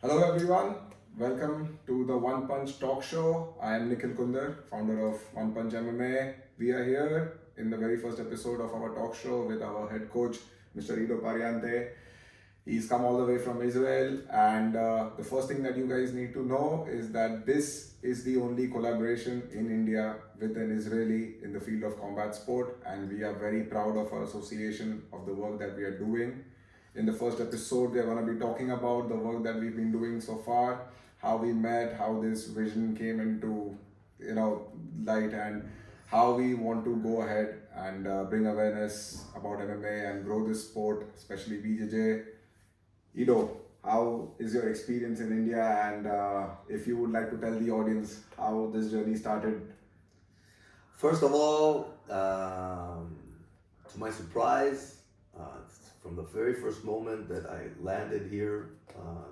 Hello everyone, welcome to the One Punch Talkshow. I am Nikhil Kundar, founder of One Punch MMA. We are here in the very first episode of our talk show with our head coach, Mr. Ido Pariente. He's come all the way from Israel, and the first thing that you guys need to know is that this is the only collaboration in India with an Israeli in the field of combat sport, and we are very proud of our association, of the work that we are doing. In the first episode, we are going to be talking about the work that we've been doing so far, how we met, how this vision came into light, and how we want to go ahead and bring awareness about MMA and grow this sport, especially BJJ. Ido, how is your experience in India, and if you would like to tell the audience how this journey started? First of all, to my surprise, from the very first moment that I landed here,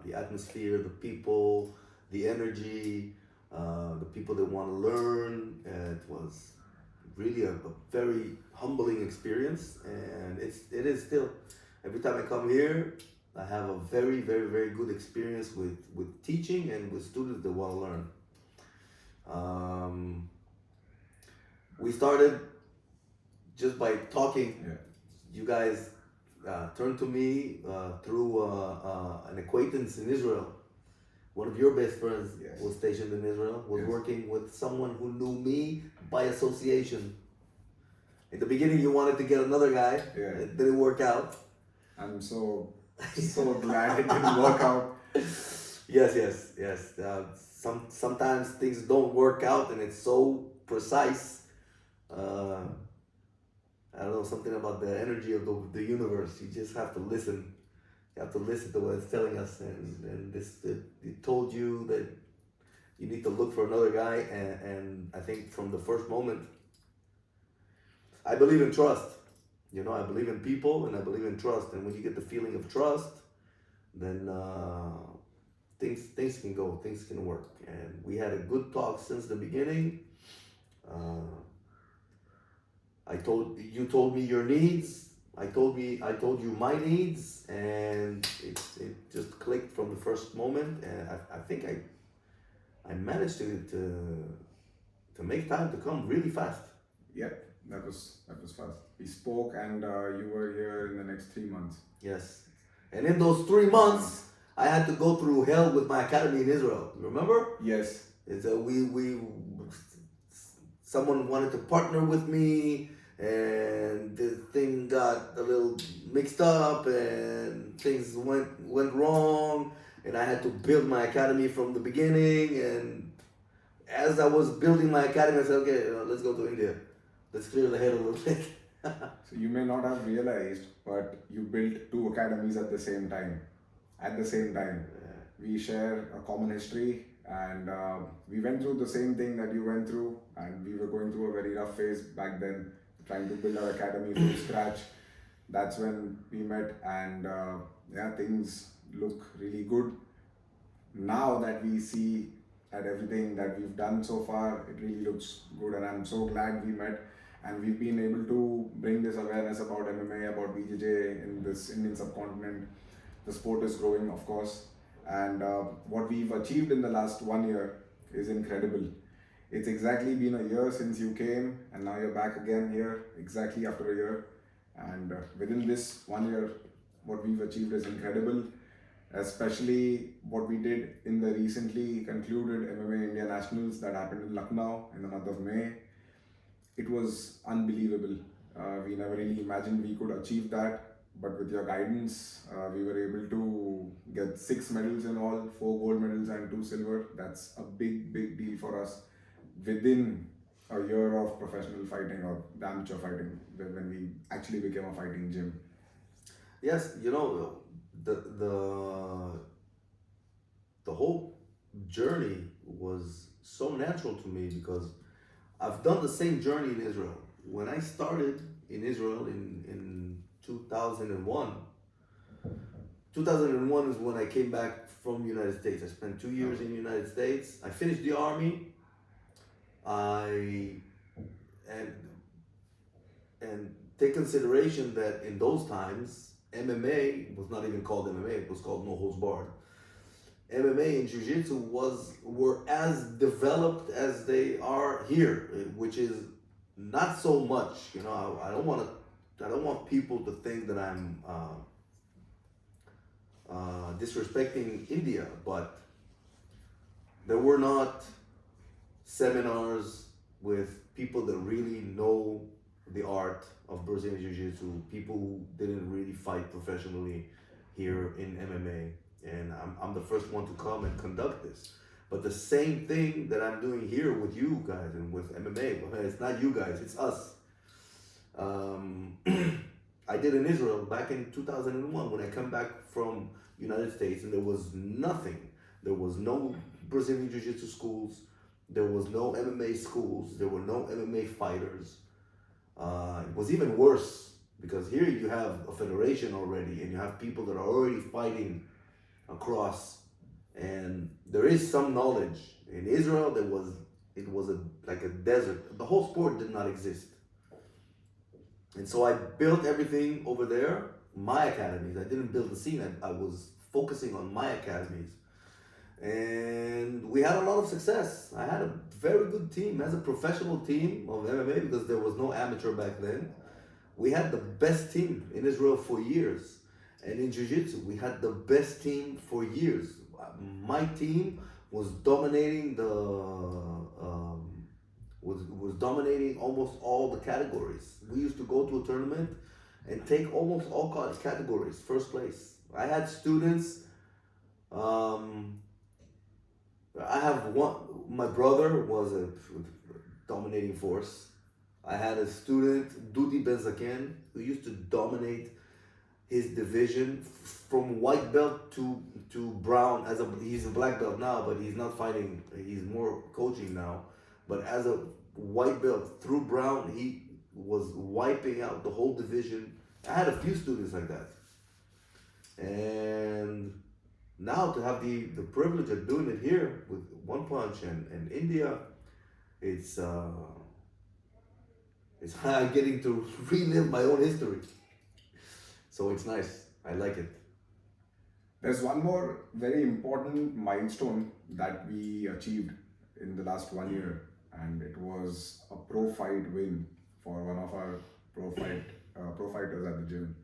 the atmosphere, the people, the energy, the people that want to learn, it was really a very humbling experience, and it is still. Every time I come here, I have a very, very, very good experience with teaching and with students that want to learn. We started just by talking. Yeah. You guys turned to me through an acquaintance in Israel. One of your best friends Yes. was stationed in Israel, was Yes. working with someone who knew me by association. In the beginning, you wanted to get another guy. Yeah. It didn't work out. I'm so glad it didn't work out. Yes. Sometimes things don't work out, and it's so precise. I don't know, something about the energy of the universe. You just have to listen. You have to listen to what it's telling us, and it told you that you need to look for another guy. And I think from the first moment, I believe in trust. I believe in people, and I believe in trust. And when you get the feeling of trust, then things can go, things can work. And we had a good talk since the beginning. You told me your needs. I told you my needs, and it just clicked from the first moment. And I think I managed to make time to come really fast. Yep, that was fast. We spoke, and you were here in the next 3 months. Yes, and in those 3 months, I had to go through hell with my academy in Israel. Remember? Yes. It's someone wanted to partner with me, and the thing got a little mixed up, and things went wrong, and I had to build my academy from the beginning. And as I was building my academy, I said, okay, let's go to India. Let's clear the head a little bit. So you may not have realized, but you built two academies at the same time. We share a common history, and we went through the same thing that you went through, and we were going through a very rough phase back then, trying to build our academy from scratch. That's when we met, and things look really good. Now that we see at everything that we've done so far, it really looks good, and I'm so glad we met, and we've been able to bring this awareness about MMA, about BJJ in this Indian subcontinent. The sport is growing, of course, and what we've achieved in the last 1 year is incredible. It's exactly been a year since you came, and now you're back again here exactly after a year. And within this 1 year, what we've achieved is incredible, especially what we did in the recently concluded MMA India Nationals that happened in Lucknow in the month of May. It was unbelievable. We never really imagined we could achieve that, but with your guidance, we were able to get 6 medals in all, 4 gold medals and 2 silver. That's a big deal for us within a year of professional fighting or amateur fighting, when we actually became a fighting gym. Yes, the whole journey was so natural to me because I've done the same journey in Israel. When I started in Israel in 2001, 2001 is when I came back from the United States. I spent 2 years in the United States. I finished the army. And take consideration that in those times, MMA was not even called MMA, it was called No Holds Barred. MMA and Jiu-Jitsu were as developed as they are here, which is not so much. You know, I don't want people to think that I'm disrespecting India, but there were not seminars with people that really know the art of Brazilian Jiu-Jitsu, people who didn't really fight professionally here in MMA. And I'm the first one to come and conduct this. But the same thing that I'm doing here with you guys and with MMA, it's not you guys, it's us. I did in Israel back in 2001 when I come back from United States, and there was nothing. There was no Brazilian Jiu-Jitsu schools. There was no MMA schools. There were no MMA fighters. It was even worse because here you have a federation already, and you have people that are already fighting across, and there is some knowledge. In Israel, it was like a desert. The whole sport did not exist. And so I built everything over there, my academies. I didn't build the scene. I was focusing on my academies. And we had a lot of success. I had a very good team as a professional team of MMA because there was no amateur back then. We had the best team in Israel for years. And in Jiu-Jitsu, we had the best team for years. My team was dominating was dominating almost all the categories. We used to go to a tournament and take almost all categories, first place. I had students. I have one. My brother was a dominating force. I had a student, Dudi Benzaken, who used to dominate his division from white belt to brown. He's a black belt now, but he's not fighting. He's more coaching now. But as a white belt through brown, he was wiping out the whole division. I had a few students like that. And now to have the privilege of doing it here with One Punch and India, it's getting to relive my own history. So it's nice. I like it. There's one more very important milestone that we achieved in the last 1 year, and it was a pro fight win for one of our pro fighters at the gym.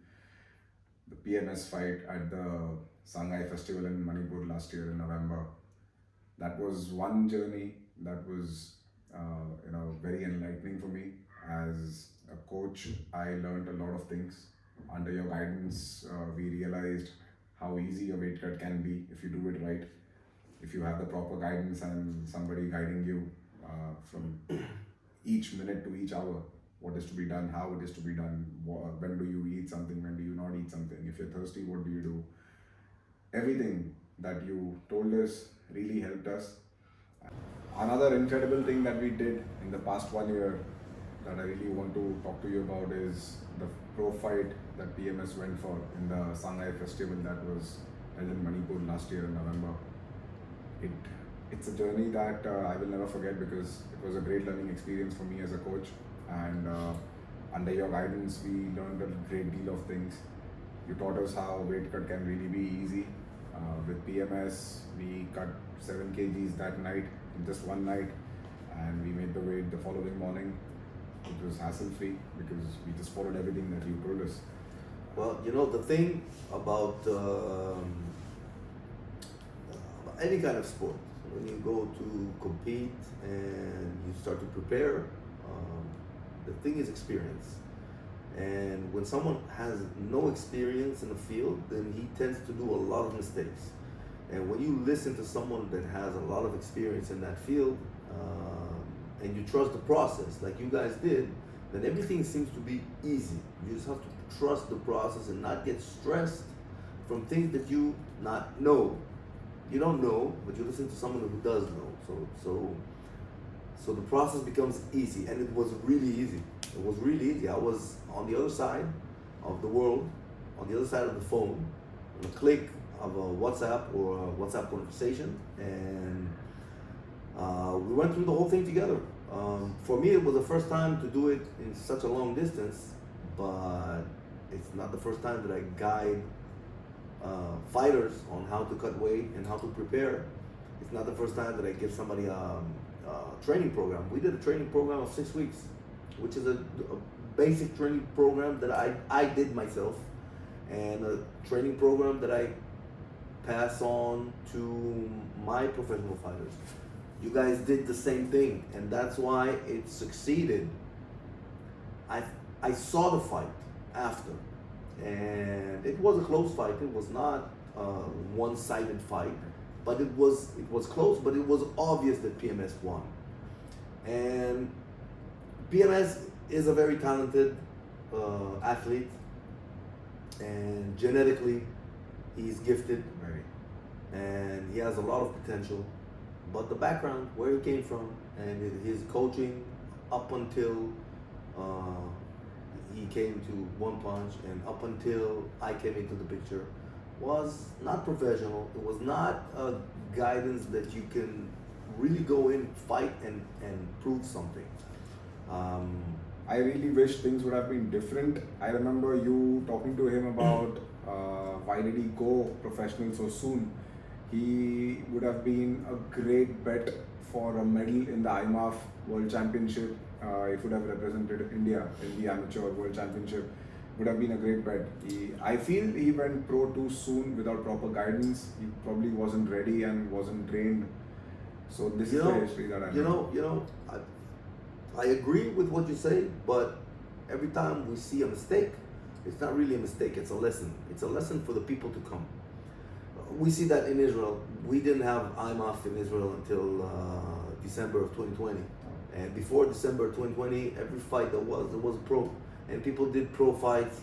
The PMS fight at the Shanghai Festival in Manipur last year in November. That was one journey that was very enlightening for me. As a coach, I learned a lot of things. Under your guidance, we realized how easy a weight cut can be if you do it right. If you have the proper guidance and somebody guiding you from each minute to each hour, what is to be done, how it is to be done, when do you eat something, when do you not eat something, if you're thirsty, what do you do? Everything that you told us really helped us. Another incredible thing that we did in the past 1 year that I really want to talk to you about is the pro fight that PMS went for in the Shanghai Festival that was held in Manipur last year in November. It's a journey that I will never forget because it was a great learning experience for me as a coach, and under your guidance we learned a great deal of things. You taught us how weight cut can really be easy. With PMS, we cut 7 kgs that night in just one night, and we made the weight the following morning. It was hassle-free because we just followed everything that you told us. Well, you know, the thing about any kind of sport, when you go to compete and you start to prepare, the thing is experience. And when someone has no experience in the field, then he tends to do a lot of mistakes. And when you listen to someone that has a lot of experience in that field, and you trust the process like you guys did, then everything seems to be easy. You just have to trust the process and not get stressed from things that you not know. You don't know, but you listen to someone who does know. So the process becomes easy, and it was really easy. It was really easy. I was on the other side of the world, on the other side of the phone, on a click of a WhatsApp or a WhatsApp conversation, and we went through the whole thing together. For me, it was the first time to do it in such a long distance, but it's not the first time that I guide fighters on how to cut weight and how to prepare. It's not the first time that I give somebody a training program. We did a training program of 6 weeks, which is a basic training program that I did myself, and a training program that I pass on to my professional fighters. You guys did the same thing, and that's why it succeeded. I saw the fight after, and it was a close fight. It was not a one-sided fight, but it was close. But it was obvious that PMS won, and PMS is a very talented athlete, and genetically he's gifted, Very. and he has a lot of potential. But the background, where he came from, and his coaching up until he came to One Punch, and up until I came into the picture, was not professional. It was not a guidance that you can really go in, fight, and prove something. I really wish things would have been different. I remember you talking to him about why did he go professional so soon. He would have been a great bet for a medal in the IMMAF World Championship. It would have represented India in the Amateur World Championship. Would have been a great bet. I feel he went pro too soon without proper guidance. He probably wasn't ready and wasn't trained. So this is the history that I know. I agree with what you say, but every time we see a mistake, it's not really a mistake, it's a lesson. It's a lesson for the people to come. We see that in Israel. We didn't have IMMAF in Israel until December of 2020. And before December 2020, every fight there was pro. And people did pro fights,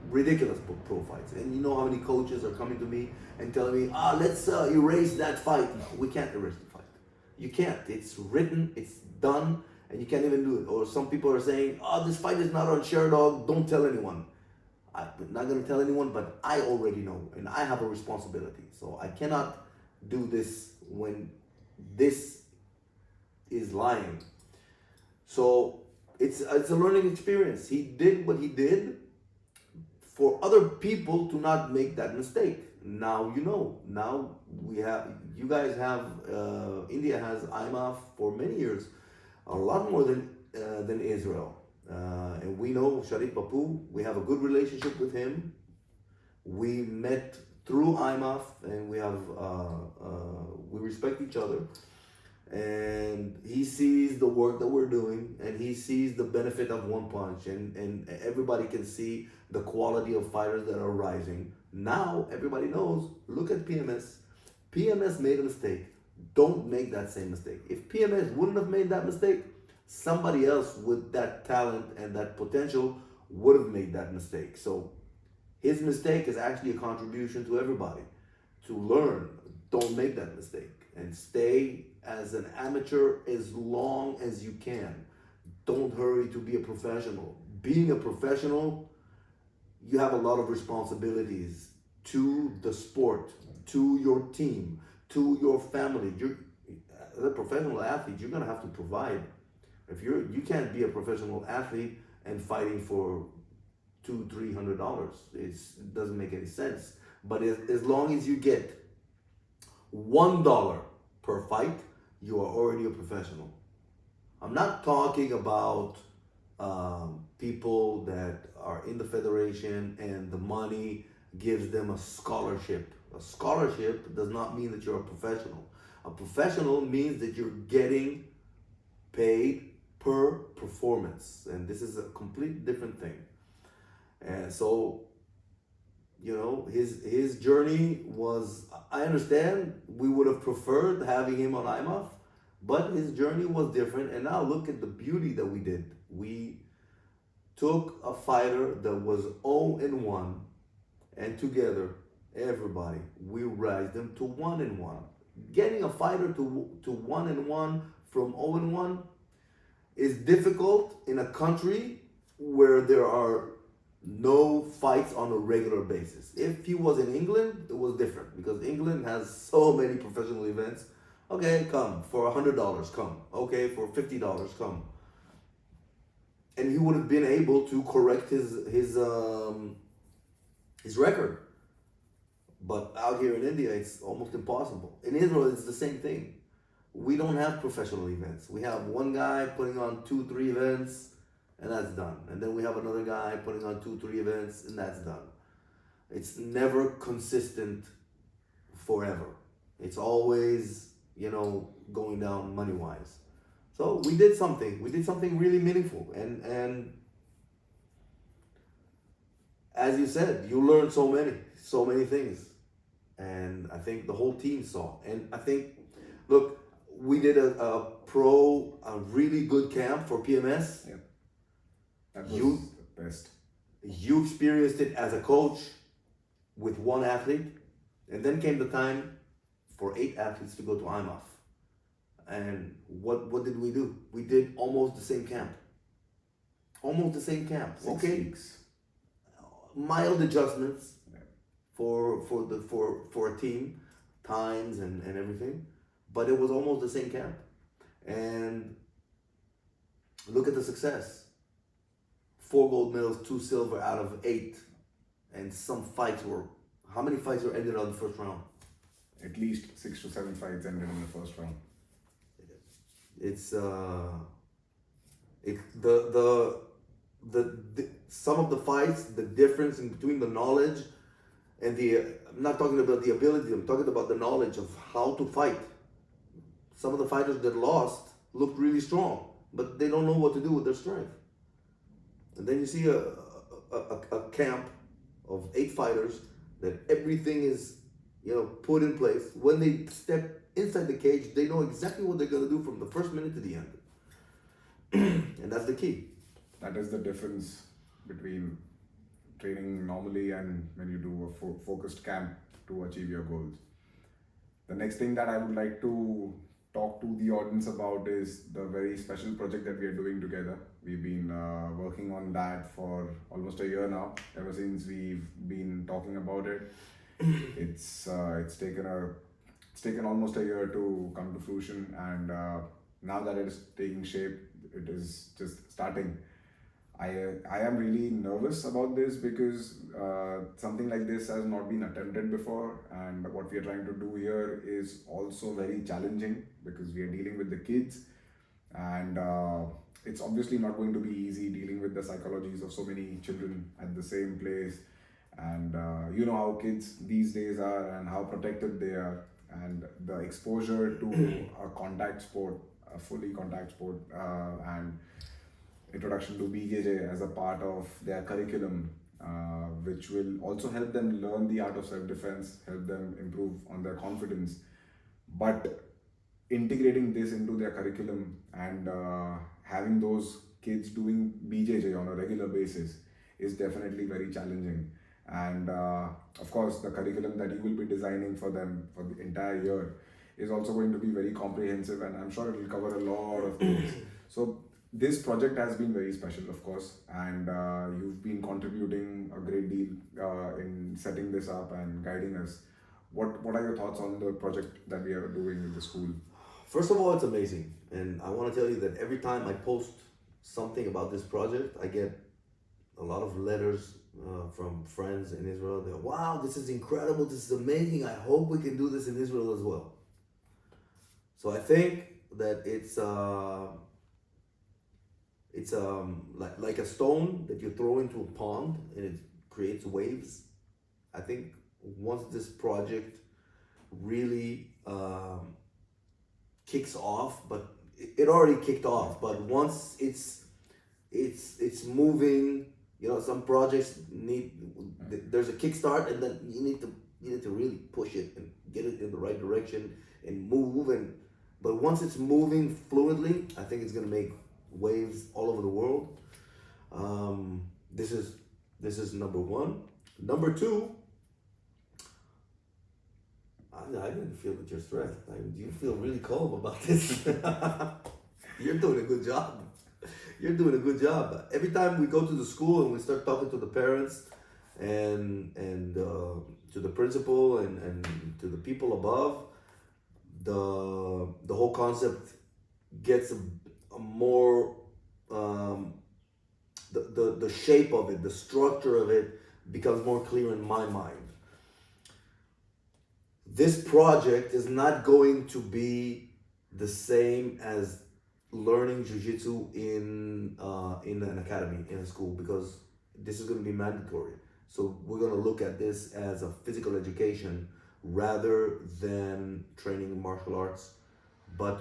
ridiculous pro fights. And you know how many coaches are coming to me and telling me, let's erase that fight. No, we can't erase the fight. You can't. It's written, it's done, and you can't even do it. Or some people are saying, this fight is not on Sherdog, don't tell anyone. I'm not going to tell anyone, but I already know, and I have a responsibility. So I cannot do this when this is lying. So it's a learning experience. He did what he did for other people to not make that mistake. Now you know. Now you guys have, India has IMMAF for many years, a lot more than Israel. And we know Sharif Bapu, we have a good relationship with him. We met through IMMAF, and we respect each other. And he sees the work that we're doing, and he sees the benefit of One Punch, and everybody can see the quality of fighters that are rising. Now everybody knows, look at PMS. PMS made a mistake. Don't make that same mistake. If PMS wouldn't have made that mistake, somebody else with that talent and that potential would have made that mistake. So his mistake is actually a contribution to everybody to learn. Don't make that mistake, and stay as an amateur as long as you can. Don't hurry to be a professional. Being a professional, you have a lot of responsibilities to the sport, to your team, to your family. As a professional athlete, you're gonna have to provide. If you can't be a professional athlete and fighting for $200-300. It doesn't make any sense. But as long as you get $1 per fight, you are already a professional. I'm not talking about people that are in the federation and the money gives them a scholarship. A scholarship does not mean that you're a professional. A professional means that you're getting paid per performance, and this is a completely different thing. And so, his journey was, I understand we would have preferred having him on IMMAF, but his journey was different. And now look at the beauty that we did. We took a fighter that was 0-1, and together, everybody, we raised them to 1-1. Getting a fighter to 1-1 from 0-1 is difficult in a country where there are no fights on a regular basis. If he was in England, it was different, because England has so many professional events. Okay, come for $100, come. Okay, for $50, come. And he would have been able to correct his record. But out here in India, it's almost impossible. In Israel, it's the same thing. We don't have professional events. We have one guy putting on 2-3 events, and that's done. And then we have another guy putting on 2-3 events, and that's done. It's never consistent forever. It's always, going down money-wise. So we did something. We did something really meaningful. And as you said, you learned so many things. And I think the whole team saw. And I think, look, we did a really good camp for PMS. Yeah. That was the best. You experienced it as a coach with one athlete. And then came the time for 8 athletes to go to IMMAF. And what did we do? We did almost the same camp. Almost the same camp. 6 okay. weeks. Mild adjustments for a team, times and everything. But it was almost the same camp. And look at the success. 4 gold medals, 2 silver out of 8. And some fights how many fights were ended on the first round? At least 6 to 7 fights ended in the first round. It's some of the fights, the difference in between the knowledge and I'm not talking about the ability, I'm talking about the knowledge of how to fight. Some of the fighters that lost looked really strong, but they don't know what to do with their strength. And then you see a camp of 8 fighters that everything is, put in place. When they step inside the cage, they know exactly what they're going to do from the first minute to the end. And that's the key. That is the difference between training normally and when you do a focused camp to achieve your goals. The next thing that I would like to talk to the audience about is the very special project that we are doing together. We've been working on that for almost a year now, ever since we've been talking about it. It's taken almost a year to come to fruition, and now that it is taking shape, it is just starting. I am really nervous about this because something like this has not been attempted before, and what we are trying to do here is also very challenging because we are dealing with the kids, and it's obviously not going to be easy dealing with the psychologies of so many children at the same place. And you know how kids these days are and how protected they are, and the exposure to a contact sport, a fully contact sport, and introduction to BJJ as a part of their curriculum, which will also help them learn the art of self-defense, help them improve on their confidence. But integrating this into their curriculum and having those kids doing BJJ on a regular basis is definitely very challenging. And of course, the curriculum that you will be designing for them for the entire year is also going to be very comprehensive, and I'm sure it will cover a lot of things. So this project has been very special, of course, and you've been contributing a great deal in setting this up and guiding us. What are your thoughts on the project that we are doing with the school? First of all, it's amazing, and I want to tell you that every time I post something about this project, I get a lot of letters from friends in Israel. They're, wow, this is incredible, this is amazing, I hope we can do this in Israel as well. So I think that it's like a stone that you throw into a pond and it creates waves. I think once this project really kicks off, but it already kicked off, but once it's moving, some projects there's a kickstart, and then you need to really push it and get it in the right direction and move. But once it's moving fluidly, I think it's going to make waves all over the world. This is number one. Number two, I didn't feel that you're stressed. You feel really calm about this. You're doing a good job. You're doing a good job. Every time we go to the school and we start talking to the parents and to the principal and to the people above, the whole concept gets a more the shape of it, the structure of it becomes more clear in my mind. this project is not going to be the same as learning jiu-jitsu in an academy, in a school, because this is going to be mandatory. So we're going to look at this as a physical education rather than training martial arts. But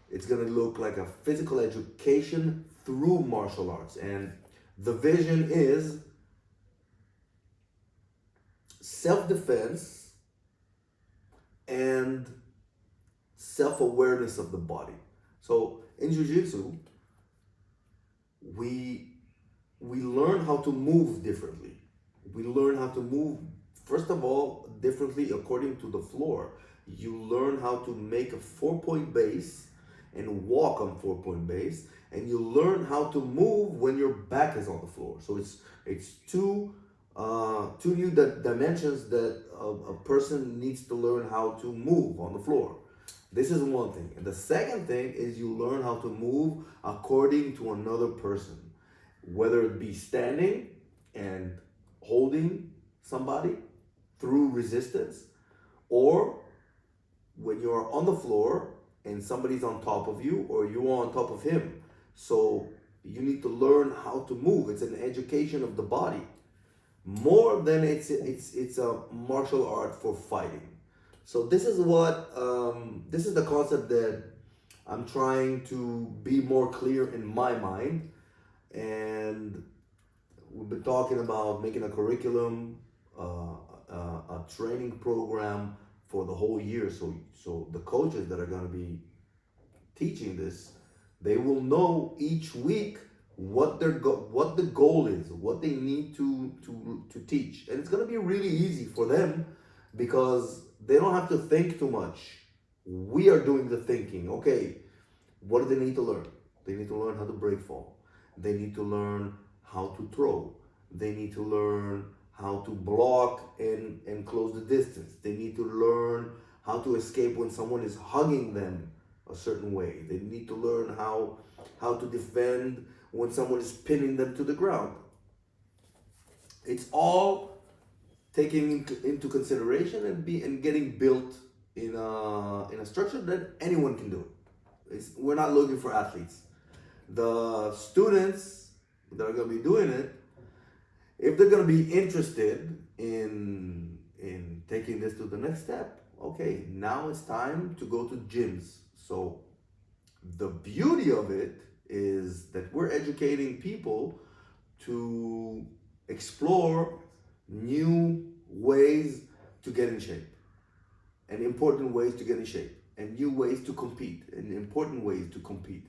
it's going to look like a physical education through martial arts. And the vision is self-defense and self-awareness of the body. So in jiu-jitsu, we learn how to move differently. We learn how to move, first of all, differently according to the floor. You learn how to make a 4-point base and walk on 4-point base, and you learn how to move when your back is on the floor. So it's two new dimensions that a person needs to learn how to move on the floor. This is one thing. And the second thing is you learn how to move according to another person, whether it be standing and holding somebody through resistance, or when you're on the floor and somebody's on top of you or you are on top of him. So you need to learn how to move. It's an education of the body more than it's a martial art for fighting. So this is this is the concept that I'm trying to be more clear in my mind. And we've been talking about making a curriculum, a training program for the whole year. So the coaches that are going to be teaching this, they will know each week what what the goal is, what they need to teach. And it's going to be really easy for them because they don't have to think too much. We are doing the thinking. Okay, what do they need to learn? They need to learn how to break fall. They need to learn how to throw. They need to learn how to block and close the distance. They need to learn how to escape when someone is hugging them a certain way. They need to learn how to defend when someone is pinning them to the ground. It's all taking into consideration and getting built in a structure that anyone can do. We're not looking for athletes. The students that are going to be doing it, if they're going to be interested in taking this to the next step, okay, now it's time to go to gyms. So the beauty of it is that we're educating people to explore new ways to get in shape, and important ways to get in shape, and new ways to compete, and important ways to compete,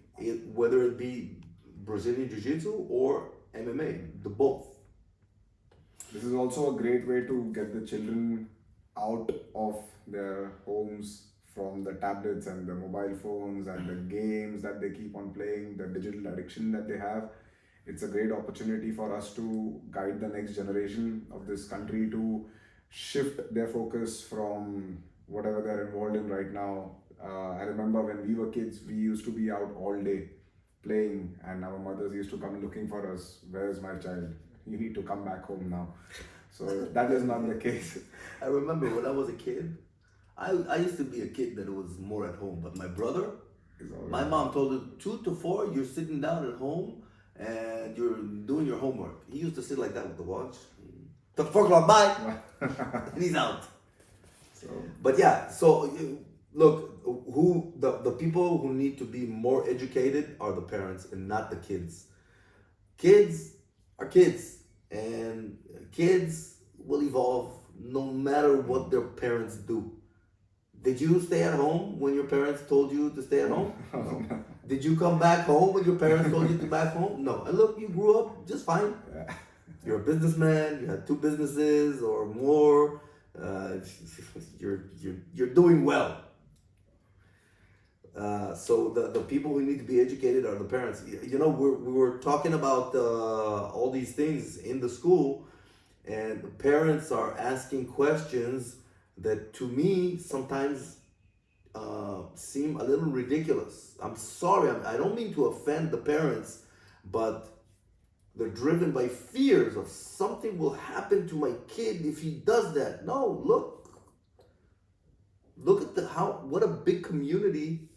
whether it be Brazilian Jiu-Jitsu or MMA, the both. This is also a great way to get the children out of their homes from the tablets and the mobile phones and the games that they keep on playing, the digital addiction that they have. It's a great opportunity for us to guide the next generation of this country to shift their focus from whatever they're involved in right now. I remember when we were kids, we used to be out all day playing, and our mothers used to come looking for us. Where's my child? You need to come back home now. So that is not the case. I remember when I was a kid, I used to be a kid that was more at home, but my brother, my mom told him 2 to 4, you're sitting down at home and you're doing your homework. He used to sit like that with the watch. The 4 o'clock, bye, and he's out. So, but yeah, so look, the people who need to be more educated are the parents and not the kids. Kids are kids, and kids will evolve no matter what their parents do. Did you stay at home when your parents told you to stay at home? No. Did you come back home when your parents told you to back home? No. And look, you grew up just fine. Yeah. You're a businessman. You had 2 businesses or more. You're doing well. So the people who need to be educated are the parents. You know, we were talking about all these things in the school, and the parents are asking questions that to me sometimes seem a little ridiculous. I'm sorry, I don't mean to offend the parents, but they're driven by fears of something will happen to my kid if he does that. No, look, what a big community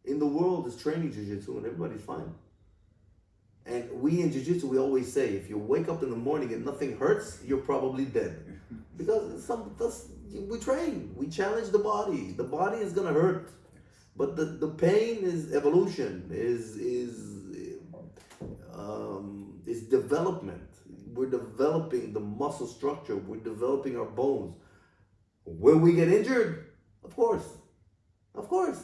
in the world is training jiu-jitsu and everybody's fine. And we in jiu-jitsu, we always say, if you wake up in the morning and nothing hurts, you're probably dead. Because we train, we challenge the body. The body is gonna hurt, but the pain is evolution, is development. We're developing the muscle structure. We're developing our bones. Will we get injured? Of course.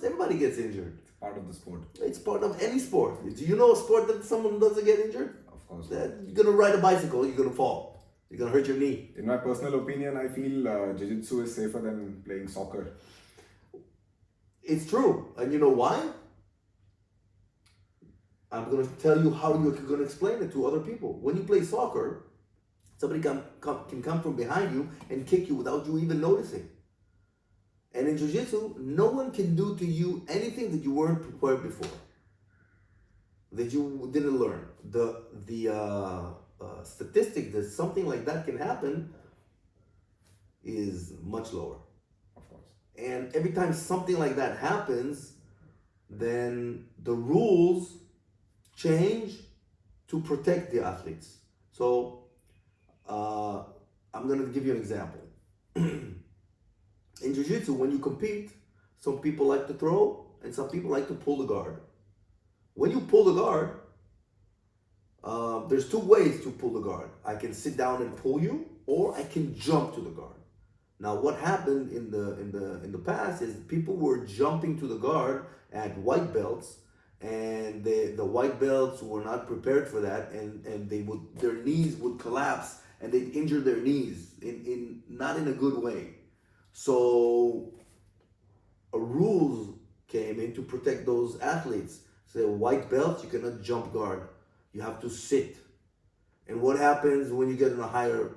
Everybody gets injured. It's part of the sport. It's part of any sport. Do you know a sport that someone doesn't get injured? Of course. You're gonna ride a bicycle, you're gonna fall. You're gonna hurt your knee. In my personal opinion, I feel jiu-jitsu is safer than playing soccer. It's true. And you know why? I'm going to tell you how you're going to explain it to other people. When you play soccer, somebody can come from behind you and kick you without you even noticing. And in jiu-jitsu, no one can do to you anything that you weren't prepared before, that you didn't learn. The statistic that something like that can happen is much lower. Of course. And every time something like that happens, then the rules change to protect the athletes. So I'm going to give you an example. In jiu-jitsu, when you compete, some people like to throw and some people like to pull the guard. When you pull the guard, there's two ways to pull the guard. I can sit down and pull you, or I can jump to the guard. Now, what happened in the past is people were jumping to the guard at white belts, and the white belts were not prepared for that, and their knees would collapse and they'd injure their knees in not in a good way. So rules came in to protect those athletes. So white belts, you cannot jump guard. You have to sit. And what happens when you get in a higher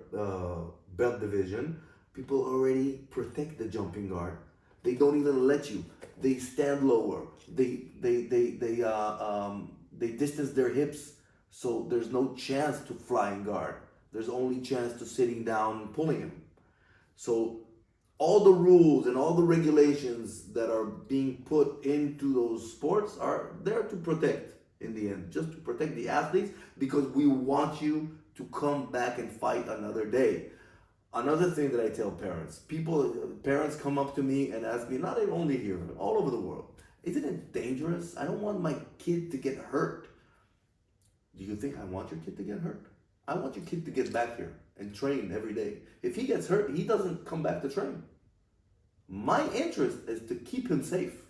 belt division? People already protect the jumping guard. They don't even let you. They stand lower. They distance their hips, so there's no chance to flying guard. There's only chance to sitting down and pulling him. So all the rules and all the regulations that are being put into those sports are there to protect in the end, just to protect the athletes, because we want you to come back and fight another day. Another thing that I tell parents, parents come up to me and ask me, not only here, but all over the world, isn't it dangerous? I don't want my kid to get hurt. Do you think I want your kid to get hurt? I want your kid to get back here and train every day. If he gets hurt, he doesn't come back to train. My interest is to keep him safe.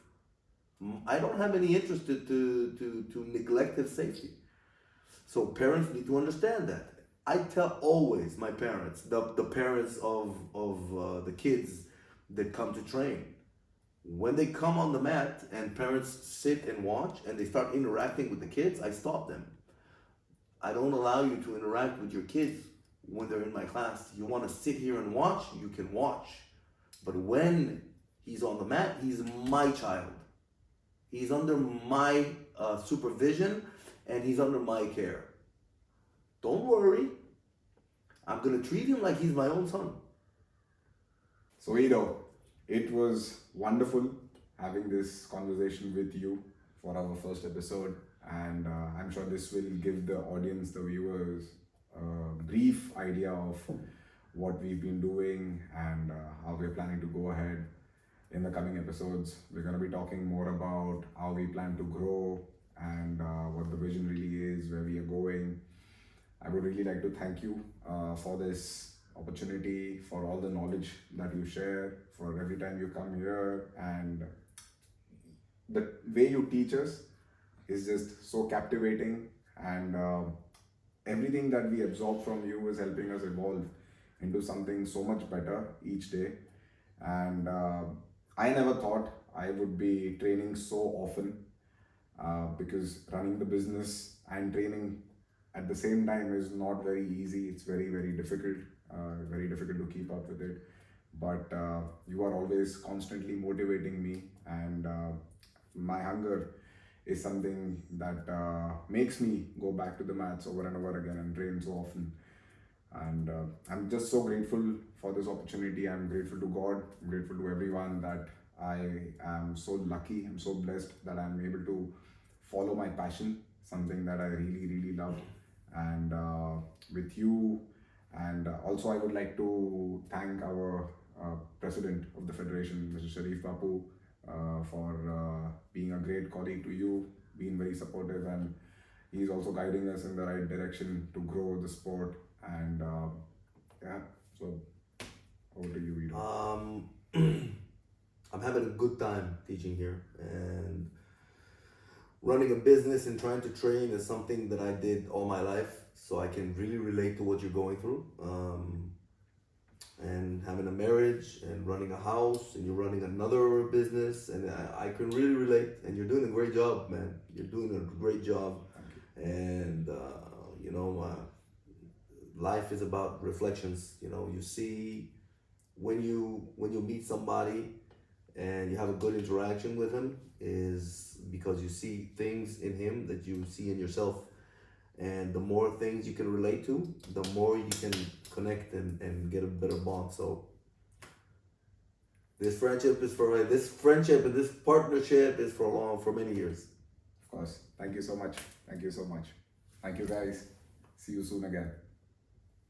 I don't have any interest to neglect his safety. So parents need to understand that. I tell always my parents, the parents of the kids that come to train, when they come on the mat and parents sit and watch and they start interacting with the kids, I stop them. I don't allow you to interact with your kids when they're in my class. You want to sit here and watch, you can watch. But when he's on the mat, he's my child. He's under my supervision and he's under my care. Don't worry. I'm going to treat him like he's my own son. So Ido, it was wonderful having this conversation with you for our first episode. And I'm sure this will give the audience, the viewers, a brief idea of what we've been doing and how we're planning to go ahead in the coming episodes. We're going to be talking more about how we plan to grow and what the vision really is, where we are going. I would really like to thank you for this opportunity, for all the knowledge that you share, for every time you come here, and the way you teach us is just so captivating, and everything that we absorb from you is helping us evolve into something so much better each day. And I never thought I would be training so often because running the business and training at the same time is not very easy. It's very, very difficult to keep up with it. But you are always constantly motivating me, and my hunger is something that makes me go back to the mats over and over again and train so often. And I'm just so grateful for this opportunity. I'm grateful to God, I'm grateful to everyone that I am so lucky, I'm so blessed that I'm able to follow my passion, something that I really, really love. And with you, and also I would like to thank our president of the federation, Mr. Sharif Bapu, for being a great colleague to you, being very supportive, and he's also guiding us in the right direction to grow the sport. And yeah, so over to you, Ido. I'm having a good time teaching here, and running a business and trying to train is something that I did all my life, so I can really relate to what you're going through. And having a marriage and running a house, and you're running another business, and I can really relate. And you're doing a great job, man. You're doing a great job. And you know, life is about reflections. You know, you see when you meet somebody and you have a good interaction with him, is because you see things in him that you see in yourself. And the more things you can relate to, the more you can connect and get a better bond. So this friendship and this partnership is for many years. Of course. Thank you so much. Thank you so much. Thank you, guys. See you soon again.